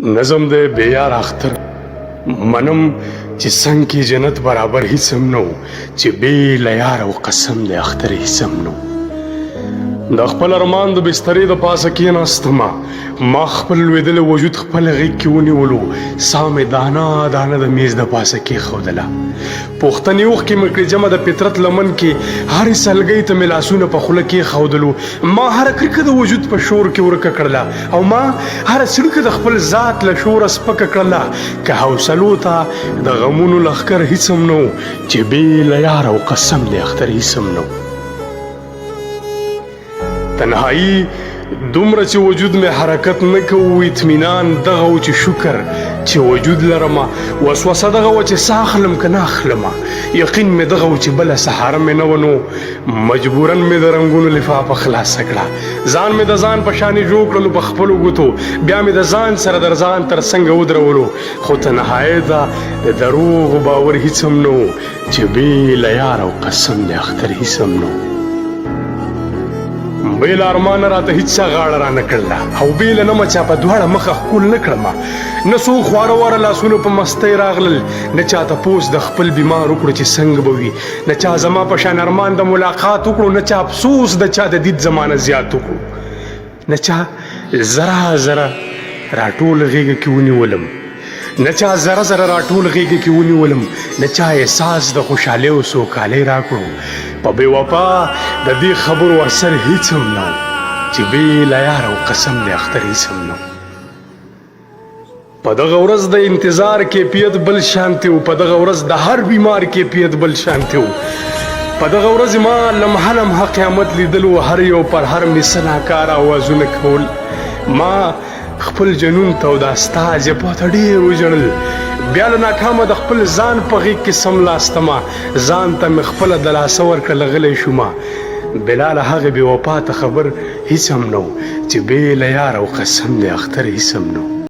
نظم د بیار اختر منم چې څنګه کې جنت برابر هیڅ هم نه و چې بې له یار او قسم د اختر هیڅ هم نه و د خپل ارمان د بسترې د پاسه کېناستمه ما خپل لوېدلی وجود خپل غېږ کې ونیولو ساه مې دانه دانه د میز د پاسه کېښودله پوښتنې اوښکې مې کړې جمع د فطرت لمن کې هرې سلګۍ ته مې لاسونه په خوله کېښودلو ما هره کرکه د وجود په شور کې ورکه کړله او ما هره څړیکه د خپل ذات له شوره سپکه کړله که حوصلو ته د غمونو لښکر هیڅ هم نه و چې بې له یار او قسم د اختر هیڅ هم نه و تنهایی دومره چې وجود مې حرکت نه کوو اطمینان دغه و چې شکر چې وجود لرمه وسوسه دغه و چې ساه اخلم که نه اخلمه یقین مې دغه و چې بله سهاره مې نه و نو مجبورا مې د رنګونو لفافه خلاصه کړه ځان مې د ځان په شانې جوړ کړلو په خپلو ګوتو بیا مې د ځان سره در ځان تر څنګه ودرولو خو تنهایی ته د دروغو باور هیڅ هم نه و چې بې له یار او قسم د اختر هیڅ هم نه و بې له ارمانه راته هیڅ چا غاړه رانه کړله او بې له نه مه چا په دواړه مخه ښکل نه کړمه نه څوک خواره واره لاسونو په مستۍ راغلل نه چا تپوس د خپل بیمار وکړو چې څنګه به وي نه چا زما په شان ارمان د ملاقات وکړو نه چا افسوس د چا د دید زمانه زیات وکړو نه چا زره زره راټول غېږه کې ونیولم نه چا زره زره راټول غېږه کې ونیولم نه چا احساس د خوشحالۍ او سوکالۍ راکړو په بې وفا د دې خبرو اثر هیڅ هم نه و چې بې له یار او قسم د اختر هیڅ هم نه و په دغه ورځ د انتظار کیفیت بل شانتې و په دغه ورځ د هر بیمار کیفیت بل شانتې و په دغه ورځ ما لمحه لمحه قیامت لیدلو هر یو پر هر مې څه ناکاره اوازونه کول ما خپل جنون ته او دا ستا جبهو ته ډېر وژړل بیا له ناکامه د خپل ځان په غېږ کې سملاستمه ځان ته مې خپله د لاسه ورکړه غلی شومه بلا له هغې بې وفا ته خبر هیڅ هم نه و چې بې له یار او قسم د اختر هیڅ هم نه و